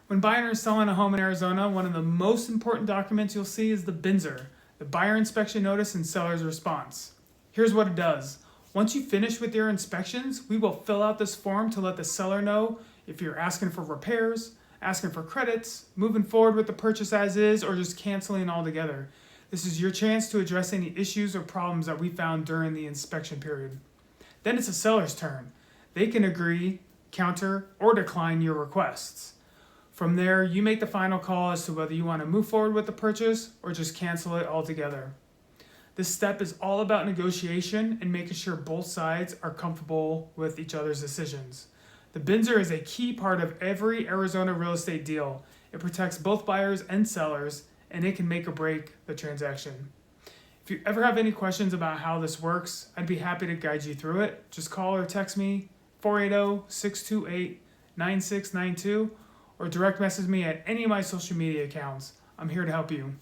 When buying or selling a home in Arizona, one of the most important documents you'll see is the BINSR, the Buyer Inspection Notice and Seller's Response. Here's what it does. Once you finish with your inspections, we will fill out this form to let the seller know if you're asking for repairs, asking for credits, moving forward with the purchase as is, or just canceling altogether. This is your chance to address any issues or problems that we found during the inspection period. Then it's the seller's turn. They can agree, counter, or decline your requests. From there, you make the final call as to whether you want to move forward with the purchase or just cancel it altogether. This step is all about negotiation and making sure both sides are comfortable with each other's decisions. The BINSR is a key part of every Arizona real estate deal. It protects both buyers and sellers, and it can make or break the transaction. If you ever have any questions about how this works, I'd be happy to guide you through it. Just call or text me 480-628-9692 or direct message me at any of my social media accounts. I'm here to help you.